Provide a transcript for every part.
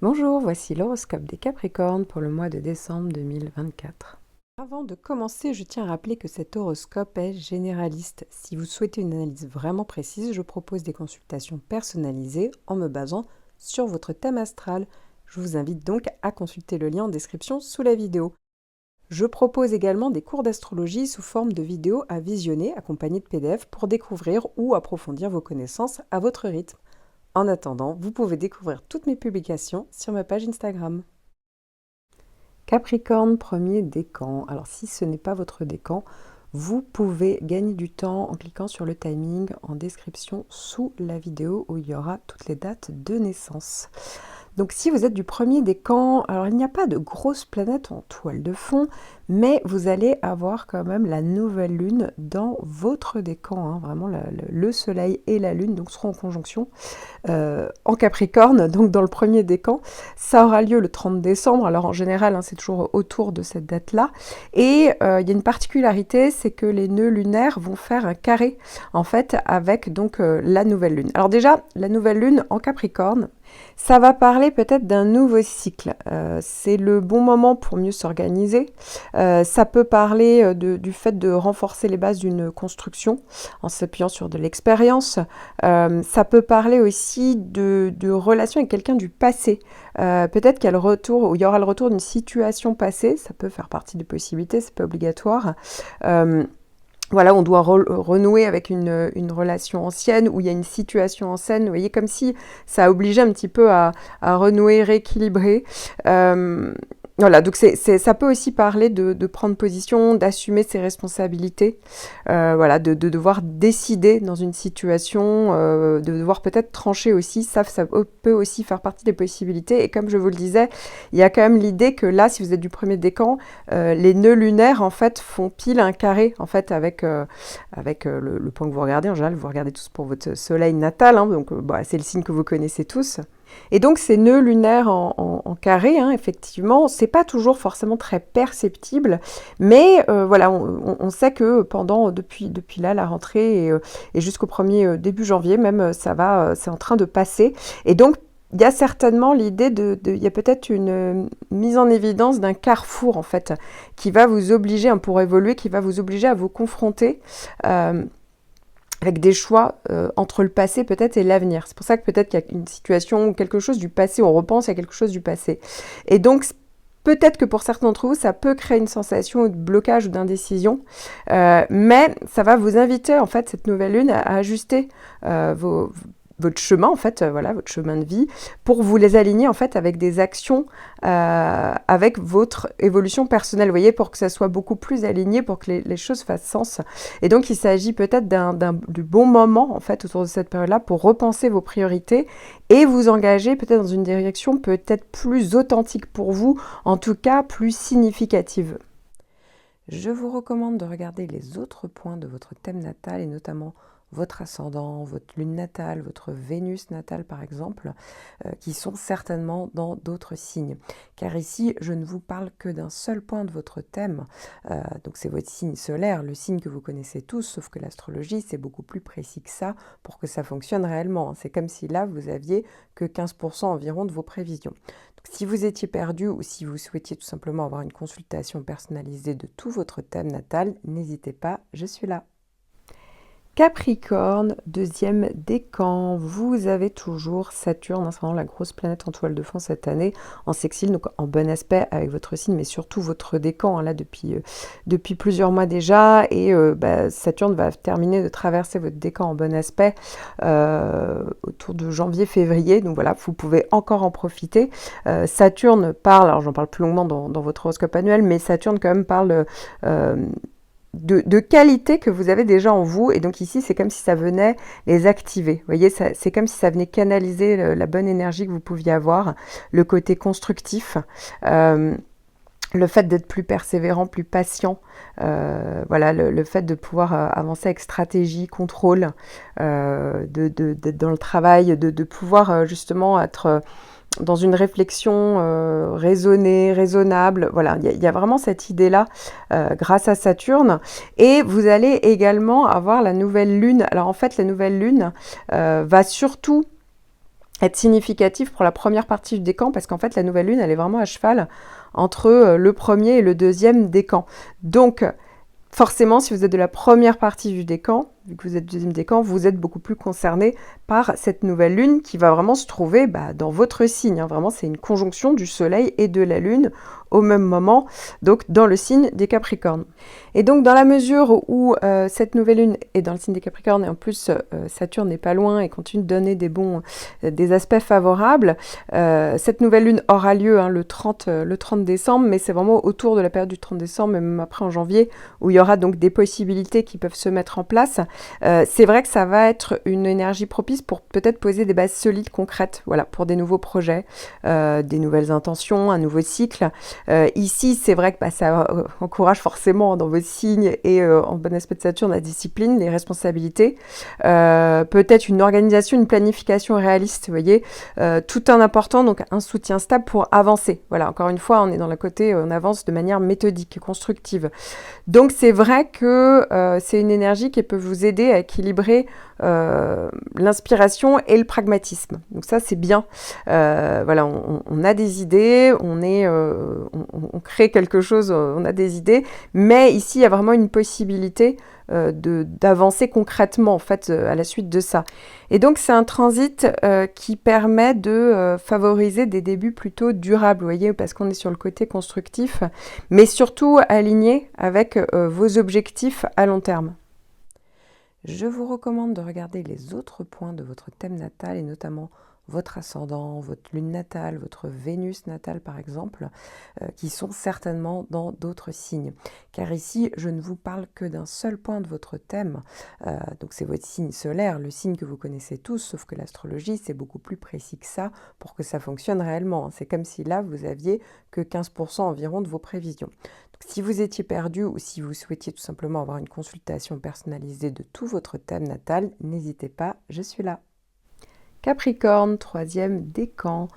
Bonjour, voici l'horoscope des Capricornes pour le mois de décembre 2024. Avant de commencer, je tiens à rappeler que cet horoscope est généraliste. Si vous souhaitez une analyse vraiment précise, je propose des consultations personnalisées en me basant sur votre thème astral. Je vous invite donc à consulter le lien en description sous la vidéo. Je propose également des cours d'astrologie sous forme de vidéos à visionner accompagnées de PDF pour découvrir ou approfondir vos connaissances à votre rythme. En attendant, vous pouvez découvrir toutes mes publications sur ma page Instagram. Capricorne, premier décan. Alors si ce n'est pas votre décan, vous pouvez gagner du temps en cliquant sur le timing en description sous la vidéo où il y aura toutes les dates de naissance. Donc si vous êtes du premier décan, alors il n'y a pas de grosse planète en toile de fond, mais vous allez avoir quand même la nouvelle lune dans votre décan, hein, vraiment le soleil et la lune donc seront en conjonction en Capricorne, donc dans le premier décan. Ça aura lieu le 30 décembre, alors en général hein, c'est toujours autour de cette date-là, et il y a une particularité, c'est que les nœuds lunaires vont faire un carré en fait avec donc la nouvelle lune. Alors déjà, la nouvelle lune en Capricorne, ça va parler peut-être d'un nouveau cycle. C'est le bon moment pour mieux s'organiser. Ça peut parler du fait de renforcer les bases d'une construction en s'appuyant sur de l'expérience. Ça peut parler aussi de relations avec quelqu'un du passé. Peut-être qu'il y aura le retour d'une situation passée. Ça peut faire partie des possibilités, c'est pas obligatoire. Voilà, on doit renouer avec une relation ancienne où il y a une situation ancienne, vous voyez, comme si ça obligeait un petit peu à renouer, rééquilibrer. Voilà, donc ça peut aussi parler de prendre position, d'assumer ses responsabilités, voilà, de devoir décider dans une situation, de devoir peut-être trancher aussi, ça peut aussi faire partie des possibilités. Et comme je vous le disais, il y a quand même l'idée que là, si vous êtes du premier décan, les nœuds lunaires, en fait, font pile un carré, en fait, avec le point que vous regardez. En général, vous regardez tous pour votre soleil natal, hein, donc c'est le signe que vous connaissez tous. Et donc ces nœuds lunaires en carré, hein, effectivement, c'est pas toujours forcément très perceptible, mais voilà, on sait que depuis là, la rentrée et jusqu'au 1er début janvier même, c'est en train de passer. Et donc il y a certainement l'idée il y a peut-être une mise en évidence d'un carrefour en fait, qui va vous obliger, hein, pour évoluer, qui va vous obliger à vous confronter avec des choix entre le passé peut-être et l'avenir. C'est pour ça que peut-être qu'il y a une situation ou quelque chose du passé, on repense à quelque chose du passé. Et donc, peut-être que pour certains d'entre vous, ça peut créer une sensation de blocage ou d'indécision, mais ça va vous inviter, en fait, cette nouvelle lune, à ajuster votre chemin, en fait, voilà, votre chemin de vie, pour vous les aligner, en fait, avec des actions, avec votre évolution personnelle, vous voyez, pour que ça soit beaucoup plus aligné, pour que les choses fassent sens. Et donc, il s'agit peut-être du bon moment, en fait, autour de cette période-là, pour repenser vos priorités et vous engager peut-être dans une direction peut-être plus authentique pour vous, en tout cas, plus significative. Je vous recommande de regarder les autres points de votre thème natal et notamment votre ascendant, votre lune natale, votre Vénus natale par exemple, qui sont certainement dans d'autres signes. Car ici, je ne vous parle que d'un seul point de votre thème, donc c'est votre signe solaire, le signe que vous connaissez tous, sauf que l'astrologie, c'est beaucoup plus précis que ça pour que ça fonctionne réellement. C'est comme si là, vous aviez que 15% environ de vos prévisions. Donc, si vous étiez perdu ou si vous souhaitiez tout simplement avoir une consultation personnalisée de tout votre thème natal, n'hésitez pas, je suis là. Capricorne, deuxième décan, vous avez toujours Saturne, c'est vraiment la grosse planète en toile de fond cette année, en sextile, donc en bon aspect avec votre signe, mais surtout votre décan, hein, là depuis plusieurs mois déjà, et Saturne va terminer de traverser votre décan en bon aspect autour de janvier-février, donc voilà, vous pouvez encore en profiter. Saturne parle, alors j'en parle plus longuement dans votre horoscope annuel, mais Saturne quand même parle de qualité que vous avez déjà en vous, et donc ici c'est comme si ça venait les activer, vous voyez, c'est comme si ça venait canaliser la bonne énergie que vous pouviez avoir, le côté constructif, le fait d'être plus persévérant, plus patient, voilà, le fait de pouvoir avancer avec stratégie, contrôle, d'être dans le travail, de pouvoir justement être dans une réflexion raisonnée, raisonnable. Voilà, il y a vraiment cette idée-là grâce à Saturne. Et vous allez également avoir la nouvelle lune. Alors en fait, la nouvelle lune va surtout être significatif pour la première partie du décan, parce qu'en fait, la nouvelle lune, elle est vraiment à cheval entre le premier et le deuxième décan. Donc, forcément, si vous êtes de la première partie du décan, vu que vous êtes deuxième décan, vous êtes beaucoup plus concerné par cette nouvelle lune qui va vraiment se trouver dans votre signe. Vraiment, c'est une conjonction du soleil et de la lune au même moment, donc dans le signe des Capricornes. Et donc, dans la mesure où cette nouvelle lune est dans le signe des Capricornes, et en plus, Saturne n'est pas loin et continue de donner des aspects favorables, cette nouvelle lune aura lieu le 30 décembre, mais c'est vraiment autour de la période du 30 décembre, même après en janvier, où il y aura donc des possibilités qui peuvent se mettre en place. C'est vrai que ça va être une énergie propice pour peut-être poser des bases solides, concrètes, voilà, pour des nouveaux projets, des nouvelles intentions, un nouveau cycle. Ici, c'est vrai que ça encourage forcément dans vos signes et en bon aspect de Saturne la discipline, les responsabilités, peut-être une organisation, une planification réaliste, vous voyez, tout un important, donc un soutien stable pour avancer. Voilà, encore une fois, on est dans le côté, on avance de manière méthodique, constructive. Donc c'est vrai que c'est une énergie qui peut vous aider à équilibrer l'inspiration et le pragmatisme. Donc ça c'est bien. Voilà, on a des idées, on crée quelque chose, on a des idées, mais ici il y a vraiment une possibilité d'avancer concrètement en fait à la suite de ça. Et donc c'est un transit qui permet de favoriser des débuts plutôt durables, vous voyez, parce qu'on est sur le côté constructif, mais surtout aligné avec vos objectifs à long terme. Je vous recommande de regarder les autres points de votre thème natal et notamment votre ascendant, votre lune natale, votre Vénus natale par exemple, qui sont certainement dans d'autres signes. Car ici, je ne vous parle que d'un seul point de votre thème, donc c'est votre signe solaire, le signe que vous connaissez tous, sauf que l'astrologie, c'est beaucoup plus précis que ça pour que ça fonctionne réellement. C'est comme si là, vous aviez que 15% environ de vos prévisions. Donc, si vous étiez perdu ou si vous souhaitiez tout simplement avoir une consultation personnalisée de tout votre thème natal, n'hésitez pas, je suis là. Capricorne, troisième décan.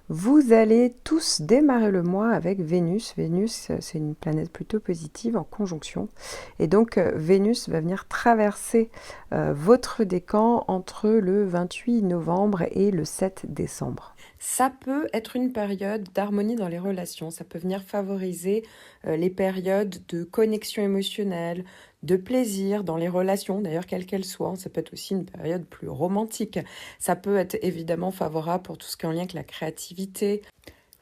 Vous allez tous démarrer le mois avec Vénus. Vénus, c'est une planète plutôt positive en conjonction. Et donc, Vénus va venir traverser votre décan entre le 28 novembre et le 7 décembre. Ça peut être une période d'harmonie dans les relations. Ça peut venir favoriser les périodes de connexion émotionnelle, de plaisir dans les relations, d'ailleurs quelles qu'elles soient. Ça peut être aussi une période plus romantique. Ça peut être évidemment favorable pour tout ce qui est en lien avec la créativité,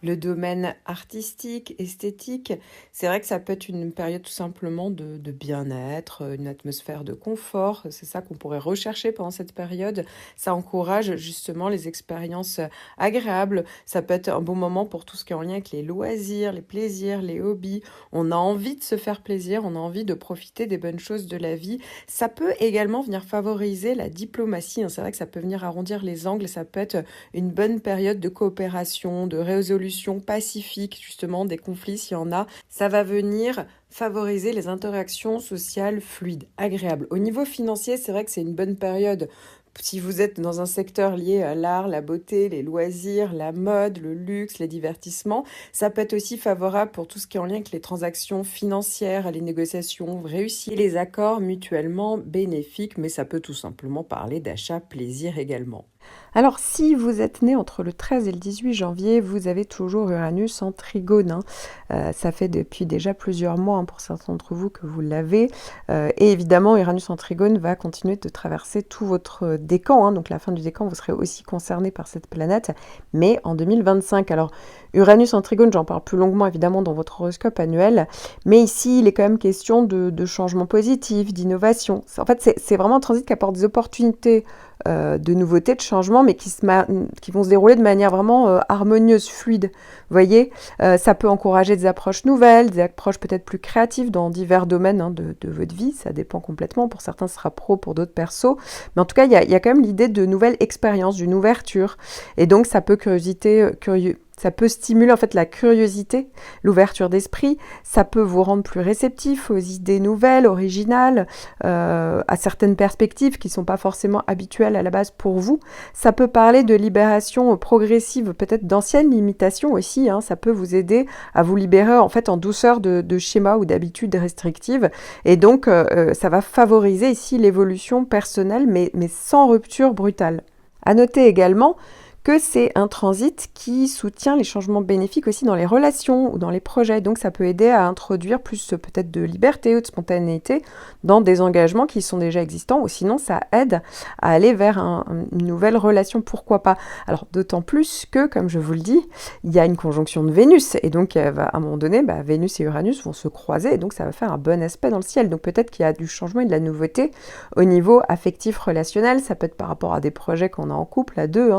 le domaine artistique, esthétique. C'est vrai que ça peut être une période tout simplement de bien-être, une atmosphère de confort. C'est ça qu'on pourrait rechercher pendant cette période. Ça encourage justement les expériences agréables. Ça peut être un bon moment pour tout ce qui est en lien avec les loisirs, les plaisirs, les hobbies. On a envie de se faire plaisir, on a envie de profiter des bonnes choses de la vie. Ça peut également venir favoriser la diplomatie. C'est vrai que ça peut venir arrondir les angles. Ça peut être une bonne période de coopération, de résolution pacifique, justement, des conflits s'il y en a. Ça va venir favoriser les interactions sociales fluides, agréables. Au niveau financier, c'est vrai que c'est une bonne période. Si vous êtes dans un secteur lié à l'art, la beauté, les loisirs, la mode, le luxe, les divertissements, ça peut être aussi favorable pour tout ce qui est en lien avec les transactions financières, les négociations réussies, les accords mutuellement bénéfiques, mais ça peut tout simplement parler d'achat plaisir également. Alors, si vous êtes né entre le 13 et le 18 janvier, vous avez toujours Uranus en trigone. Ça fait depuis déjà plusieurs mois pour certains d'entre vous que vous l'avez. Et évidemment, Uranus en trigone va continuer de traverser tout votre décan. Donc, la fin du décan, vous serez aussi concerné par cette planète, mais en 2025. Alors, Uranus en trigone, j'en parle plus longuement évidemment dans votre horoscope annuel, mais ici, il est quand même question de changement positif, d'innovation. En fait, c'est vraiment un transit qui apporte des opportunités de nouveautés, de changements, mais qui vont se dérouler de manière vraiment harmonieuse, fluide. Vous voyez, ça peut encourager des approches nouvelles, des approches peut-être plus créatives dans divers domaines de votre vie. Ça dépend complètement. Pour certains, ce sera pro, pour d'autres perso. Mais en tout cas, il y a quand même l'idée de nouvelles expériences, d'une ouverture. Et donc, ça peut ça peut stimuler en fait la curiosité, l'ouverture d'esprit. Ça peut vous rendre plus réceptif aux idées nouvelles, originales, à certaines perspectives qui ne sont pas forcément habituelles à la base pour vous. Ça peut parler de libération progressive, peut-être d'anciennes limitations aussi. Ça peut vous aider à vous libérer en fait en douceur de schémas ou d'habitudes restrictives. Et donc, ça va favoriser ici l'évolution personnelle, mais sans rupture brutale. À noter également que c'est un transit qui soutient les changements bénéfiques aussi dans les relations ou dans les projets. Donc ça peut aider à introduire plus peut-être de liberté ou de spontanéité dans des engagements qui sont déjà existants, ou sinon ça aide à aller vers une nouvelle relation, pourquoi pas. Alors d'autant plus que, comme je vous le dis, il y a une conjonction de Vénus, et donc à un moment donné, Vénus et Uranus vont se croiser, et donc ça va faire un bon aspect dans le ciel. Donc peut-être qu'il y a du changement et de la nouveauté au niveau affectif, relationnel. Ça peut être par rapport à des projets qu'on a en couple, à deux,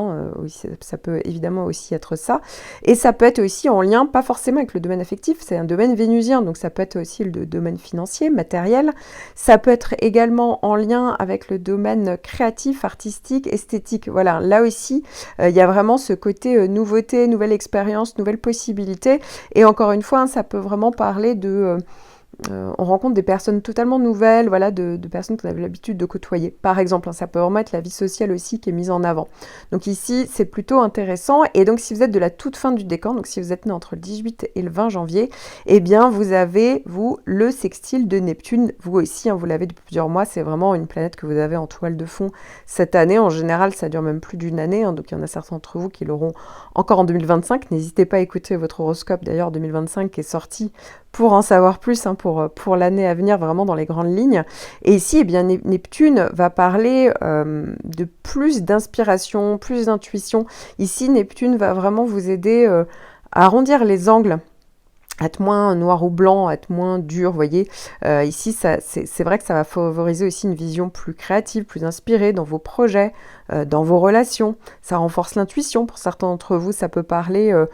ça peut évidemment aussi être ça. Et ça peut être aussi en lien, pas forcément avec le domaine affectif, c'est un domaine vénusien, donc ça peut être aussi le domaine financier, matériel. Ça peut être également en lien avec le domaine créatif, artistique, esthétique. Voilà, là aussi, il y a vraiment ce côté nouveauté, nouvelle expérience, nouvelle possibilité. Et encore une fois, ça peut vraiment parler de... on rencontre des personnes totalement nouvelles, voilà, de personnes qu'on avait l'habitude de côtoyer. Par exemple, ça peut vraiment être la vie sociale aussi qui est mise en avant. Donc ici, c'est plutôt intéressant. Et donc, si vous êtes de la toute fin du décan, donc si vous êtes né entre le 18 et le 20 janvier, eh bien, vous avez, vous, le sextile de Neptune. Vous aussi, vous l'avez depuis plusieurs mois. C'est vraiment une planète que vous avez en toile de fond cette année. En général, ça dure même plus d'une année. Donc, il y en a certains d'entre vous qui l'auront encore en 2025. N'hésitez pas à écouter votre horoscope, d'ailleurs, 2025, qui est sorti pour en savoir plus, pour l'année à venir, vraiment dans les grandes lignes. Et ici, eh bien, Neptune va parler de plus d'inspiration, plus d'intuition. Ici, Neptune va vraiment vous aider à arrondir les angles, à être moins noir ou blanc, à être moins dur, vous voyez. Ici, c'est vrai que ça va favoriser aussi une vision plus créative, plus inspirée dans vos projets, dans vos relations. Ça renforce l'intuition. Pour certains d'entre vous, ça peut parler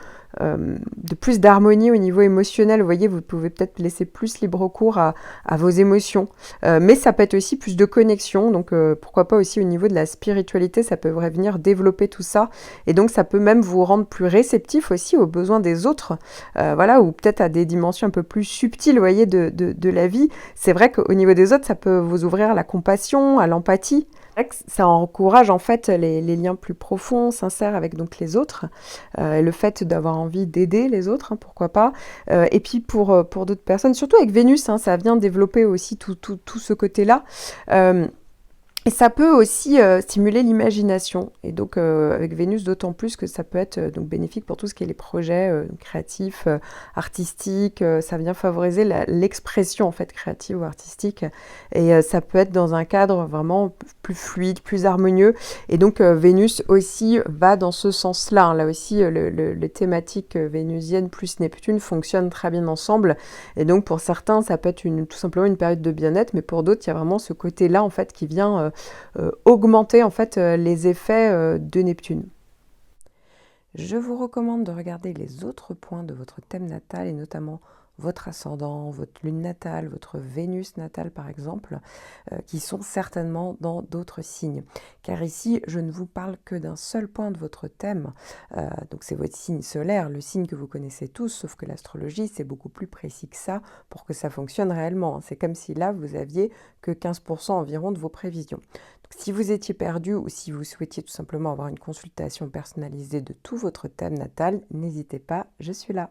de plus d'harmonie au niveau émotionnel. Vous voyez, vous pouvez peut-être laisser plus libre cours à vos émotions. Mais ça peut être aussi plus de connexion. Donc, pourquoi pas aussi au niveau de la spiritualité, ça peut venir développer tout ça. Et donc, ça peut même vous rendre plus réceptif aussi aux besoins des autres. Voilà, ou peut-être à des dimensions un peu plus subtiles, vous voyez, de la vie. C'est vrai qu'au niveau des autres, ça peut vous ouvrir à la compassion, à l'empathie. Ça encourage en fait les liens plus profonds, sincères avec donc les autres, le fait d'avoir envie d'aider les autres, pourquoi pas. Et puis pour d'autres personnes, surtout avec Vénus, ça vient développer aussi tout ce côté-là. Et ça peut aussi stimuler l'imagination. Et donc, avec Vénus, d'autant plus que ça peut être donc bénéfique pour tout ce qui est les projets créatifs, artistiques. Ça vient favoriser l'expression, en fait, créative ou artistique. Et ça peut être dans un cadre vraiment plus fluide, plus harmonieux. Et donc, Vénus aussi va dans ce sens-là. Là aussi, les thématiques vénusiennes plus Neptune fonctionnent très bien ensemble. Et donc, pour certains, ça peut être tout simplement une période de bien-être. Mais pour d'autres, il y a vraiment ce côté-là, en fait, qui vient... augmenter en fait les effets de Neptune. Je vous recommande de regarder les autres points de votre thème natal et notamment votre ascendant, votre lune natale, votre Vénus natale par exemple, qui sont certainement dans d'autres signes. Car ici, je ne vous parle que d'un seul point de votre thème, donc c'est votre signe solaire, le signe que vous connaissez tous, sauf que l'astrologie, c'est beaucoup plus précis que ça pour que ça fonctionne réellement. C'est comme si là, vous aviez que 15% environ de vos prévisions. Donc, si vous étiez perdu ou si vous souhaitiez tout simplement avoir une consultation personnalisée de tout votre thème natal, n'hésitez pas, je suis là.